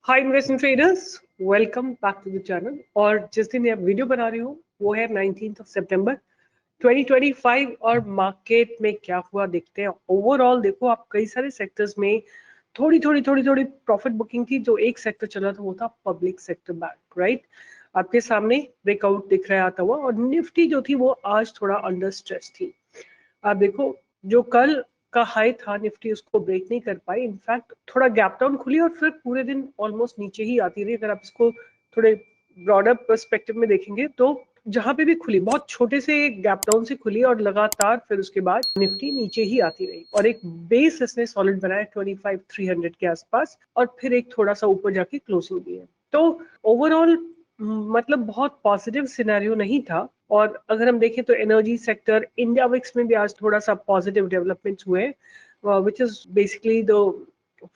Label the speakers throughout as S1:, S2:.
S1: Hi investment traders, welcome back to the channel. और जिस दिन ये वीडियो बना रही हूँ वो है 19 सितंबर 2025। और मार्केट में क्या हुआ देखते हैं। ओवरऑल देखो, आप कई सारे सेक्टर्स में थोड़ी प्रॉफिट बुकिंग थी। जो एक सेक्टर चला था वो था पब्लिक सेक्टर बैंक, राइट। आपके सामने ब्रेकआउट दिख रहा आता हुआ, और निफ्टी जो थी वो आज थोड़ा अंडर स्ट्रेस थी। आप देखो, जो कल का हाई था निफ्टी उसको ब्रेक नहीं कर पाई। इनफैक्ट थोड़ा गैप डाउन खुली और फिर पूरे दिन ऑलमोस्ट नीचे ही आती रही। अगर आप इसको थोड़े ब्रॉडर पर्सपेक्टिव में देखेंगे तो जहां पे भी खुली बहुत छोटे से गैप डाउन से खुली, और लगातार फिर उसके बाद निफ्टी नीचे ही आती रही, और एक बेस इसने सॉलिड बनाया 25,300 के आसपास, और फिर एक थोड़ा सा ऊपर जाके क्लोजिंग दी है। तो ओवरऑल मतलब बहुत पॉजिटिव सिनेरियो नहीं था। और अगर हम देखें तो एनर्जी सेक्टर, इंडिया विक्स में भी आज थोड़ा सा पॉजिटिव डेवलपमेंट्स हुए, which is basically the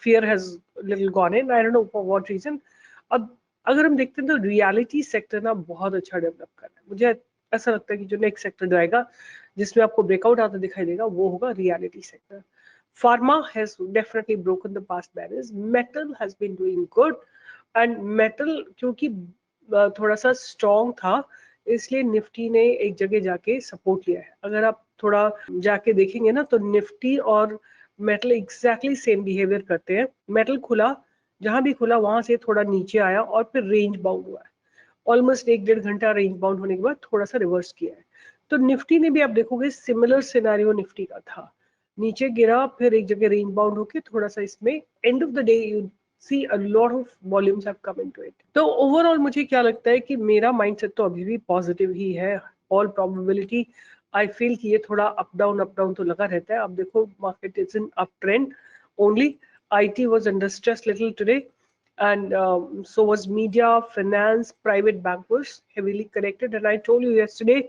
S1: fear has little gone in, I don't know for what reason. अब अगर हम देखते हैं तो रियलिटी सेक्टर ना बहुत अच्छा डेवलप कर रहा है। मुझे ऐसा लगता है कि जो नेक्स्ट सेक्टर जाएगा जिसमें आपको ब्रेकआउट आता दिखाई देगा वो होगा realty sector. Pharma has definitely broken the past barriers, metal has been doing good, and metal क्योंकि थोड़ा सा स्ट्रॉन्ग था इसलिए निफ्टी ने एक जगह जाके सपोर्ट लिया है। अगर आप थोड़ा जाके देखेंगे ना तो निफ्टी और मेटल एग्जैक्टली सेम बिहेवियर करते हैं। मेटल खुला, जहां भी खुला वहां से थोड़ा नीचे आया और फिर रेंज बाउंड हुआ है। ऑलमोस्ट 1-1.5 घंटा रेंज बाउंड होने के बाद थोड़ा सा रिवर्स किया है। तो निफ्टी ने भी आप देखोगे सिमिलर सिनेरियो निफ्टी का था, नीचे गिरा फिर एक जगह रेंज बाउंड होके थोड़ा सा इसमें end of the day you see a lot of volumes have come into it. तो ओवरऑल मुझे क्या लगता है कि मेरा माइंडसेट तो अभी भी पॉजिटिव ही है। ऑल प्रोबेबिलिटी आई फील कि ये थोड़ा अप डाउन तो लगा रहता है। अब देखो, market is in up trend only. IT was under stress little today, and so was media, finance, private bank was heavily corrected. And I told you yesterday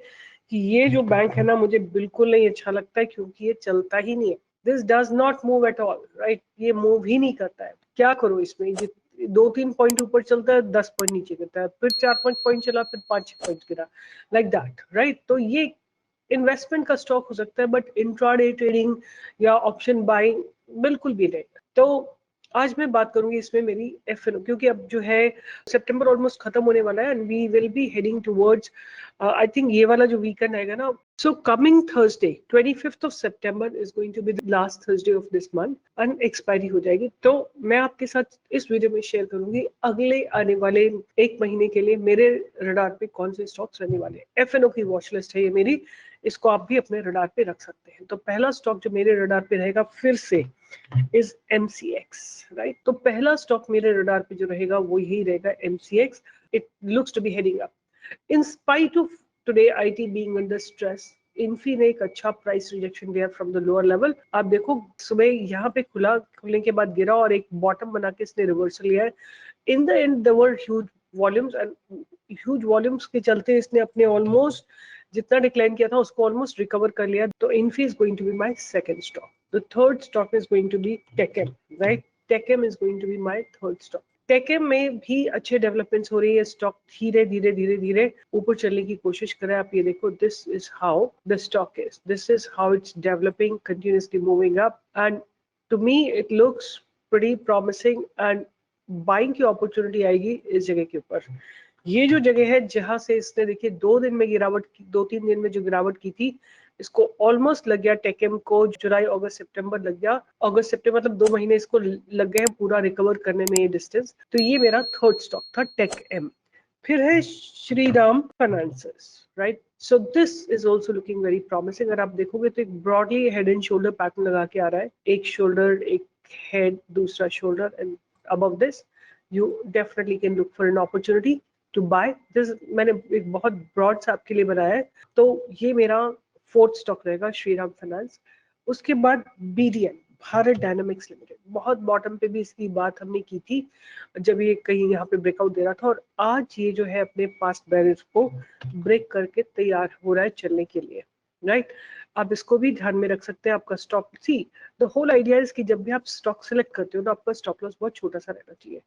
S1: कि ये जो बैंक है ना मुझे बिल्कुल नहीं अच्छा लगता है, क्योंकि ये चलता ही नहीं है। This does not move at all, right. ये मूव ही नहीं करता है। क्या करो इसमें, 2-3 पॉइंट ऊपर चलता है, 10 पॉइंट नीचे गिरता है, फिर 4-5 पॉइंट चला, फिर 5-6 पॉइंट गिरा, लाइक दैट, राइट। तो ये इन्वेस्टमेंट का स्टॉक हो सकता है, बट इंट्राडे ट्रेडिंग या ऑप्शन बाइंग बिल्कुल भी नहीं। तो आज मैं बात करूंगी इसमें मेरी एफएनओ, क्योंकि अब जो है सितंबर ऑलमोस्ट खत्म होने वाला है, and we will be heading towards I think ये वाला जो वीकेंड आएगा ना। So coming Thursday 25th September is going to be the last Thursday of this month, and expiry हो जाएगी। तो मैं आपके साथ इस वीडियो में शेयर करूंगी अगले आने वाले एक महीने के लिए मेरे रडार पे कौन से स्टॉक्स रहने वाले हैं। एफएनओ की वॉच लिस्ट है ये मेरी, इसको आप भी अपने रडार पे रख सकते हैं। तो पहला स्टॉक जो मेरे रडार पे रहेगा फिर से इज MCX, राइट। तो पहला स्टॉक मेरे रडार पे जो रहेगा वो यही रहेगा MCX। It looks to be heading up in spite of today IT being under stress. Infy ने एक अच्छा प्राइस रिजेक्शन दिया फ्रॉम द लोअर लेवल। आप देखो सुबह यहाँ पे खुलने के बाद गिरा और एक बॉटम बना के इसने रिवर्सल लिया है। In the end there were huge volumes, and huge volumes के चलते इसने अपने ऑलमोस्ट जितना डिक्लाइन किया था उसको ऑलमोस्ट रिकवर कर लिया। तो Infy is going to be my second stock. The third stock is going to be TechM, right. TechM is going to be my third stock. TechM में भी अच्छे डेवलपमेंट्स हो रही है। स्टॉक धीरे धीरे ऊपर चलने की कोशिश कर रहा है। आप ये देखो, this is how the stock is, this is how it's developing, continuously moving up, and to me it looks pretty promising, and buying की अपॉर्चुनिटी आएगी इस जगह के ऊपर। ये जो जगह है जहां से इसने देखिए 2 दिन में गिरावट की, 2-3 दिन में जो गिरावट की थी, इसको ऑलमोस्ट लग गया टेकम को जुलाई अगस्त सितंबर लग गया। अगस्त सितंबर मतलब 2 महीने इसको लग गए हैं पूरा रिकवर करने में ये डिस्टेंस। तो ये मेरा थर्ड स्टॉक था टेकम। फिर है Shriram finances, right. So this is also looking very promising. अगर आप देखोगे तो एक broadly head and shoulder pattern लगा के आ रहा है, एक शोल्डर, एक हेड, दूसरा shoulder, and above this you definitely can look for an opportunity to buy this। मैंने एक बहुत ब्रॉड सा आपके लिए बनाया है। तो ये मेरा फोर्थ स्टॉक रहेगा श्रीराम फाइनेंस। उसके बाद BDL, भारत डायनामिक्स लिमिटेड। बहुत बॉटम पे भी इसकी बात हमने की थी जब ये कहीं यहाँ पे ब्रेकआउट दे रहा था, और आज ये जो है अपने पास्ट बैरियर को ब्रेक करके तैयार हो रहा है चलने के लिए, राइट। आप इसको भी ध्यान में रख सकते हैं। आपका stop see, the whole idea is कि जब भी आप स्टॉक सेलेक्ट करते हो तो आपका स्टॉप लॉस बहुत छोटा सा रहना चाहिए।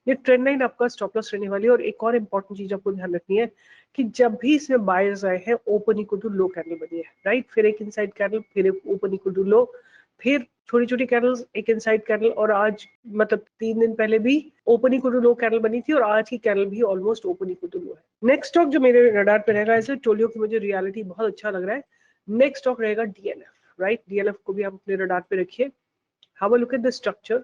S1: ये ट्रेंड लाइन आपका स्टॉप लॉस रहने वाली है। और एक और इंपॉर्टेंट चीज आपको ध्यान रखनी है कि जब भी इसमें बायर्स आए हैं open equal to low candle बनी है, राइट। फिर एक इनसाइड कैंडल, फिर एक ओपन इक्वल टू लो, फिर छोटी छोटी कैंडल्स, एक इनसाइड कैंडल, और आज मतलब 3 दिन पहले भी open equal to low candle बनी थी और आज की कैंडल भी almost open equal to low है। नेक्स्ट स्टॉक जो मेरे रडार पे रहेगा, ऐसे टोलियो की मुझे रियलिटी बहुत अच्छा लग रहा है। नेक्स्ट स्टॉक रहेगा डीएलएफ, राइट? डीएलएफ को भी आप अपने रडार पे रखिए। Have a look at the structure.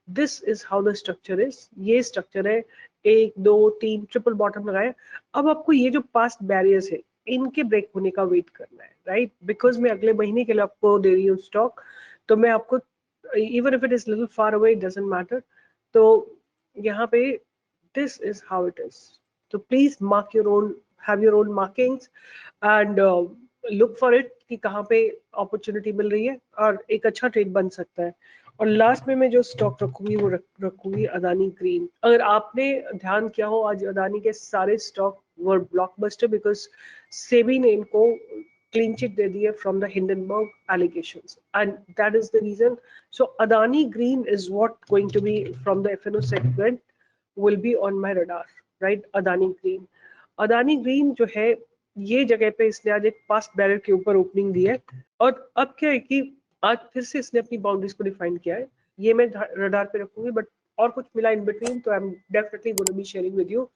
S1: This is how the structure is. ये स्ट्रक्चर है, 1 2 3 ट्रिपल बॉटम लगाए। अब आपको ये जो पास्ट बैरियर्स है इनके ब्रेक होने का वेट करना है, राइट? बिकॉज मैं अगले महीने के लिए आपको दे रही हूँ स्टॉक, तो मैं आपको even if it is little far away, it doesn't matter. तो यहाँ पे this is how it is. So please mark your own, have your own markings and look for it कि कहाँ पे अपॉर्चुनिटी मिल रही है और एक अच्छा ट्रेड बन सकता है। और लास्ट में मैं जो स्टॉक रखूंगी वो रखूंगी अदानी ग्रीन। अगर आपने ध्यान किया हो, आज अदानी के सारे stock were blockbuster because SEBI ने इनको clean chit दे दी है from the Hindenburg allegations, and that is the reason. So Adani Green is what going to be from the FNO segment will be on my radar, right? Adani Green, Adani Green जो है ये जगह पे इसने आज एक past barrier के ऊपर ओपनिंग दी है और अब क्या है कि आज फिर से इसने अपनी बाउंड्रीज को डिफाइन किया है। ये मैं रडार पे रखूंगी, बट और कुछ मिला इन बिटवीन तो I am definitely going to be sharing with you.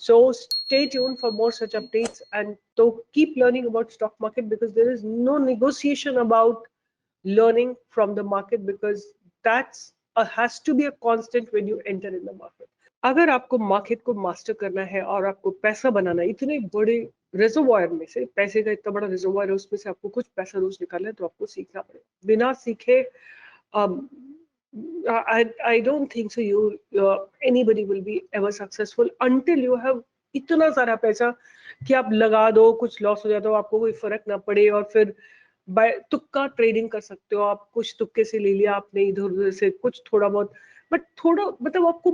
S1: So stay tuned for more such updates, and so keep learning about stock market because there is no negotiation about learning from the market because that's has to be a constant when you enter in the market. अगर आपको market को master करना है और आपको पैसा बनाना है, इतने बड़े रिजर्वायर में से पैसे का इतना बड़ा रिजर्वायर है, उसमें से आपको कुछ पैसा रोज निकालना है तो आपको सीखना पड़ेगा. बिना सीखे I don't think so anybody will be ever successful until you have इतना सारा पैसा कि आप लगा दो, कुछ लॉस हो जाता हो, आपको कोई फर्क ना पड़े और फिर बाय तुक्का ट्रेडिंग कर सकते हो आप. कुछ तुक्के से ले लिया आपने इधर उधर से कुछ थोड़ा बहुत, बट थोड़ा मतलब आपको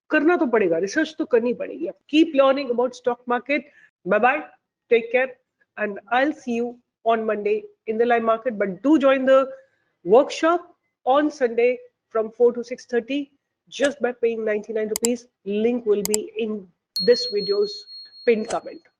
S1: करना तो पड़ेगा, रिसर्च तो करनी पड़ेगी. Keep learning about stock market. Bye bye, take care and I'll see you on Monday in the live market, but do join the workshop on Sunday from 4 to 6:30 just by paying 99 rupees. Link will be in this video's pinned comment.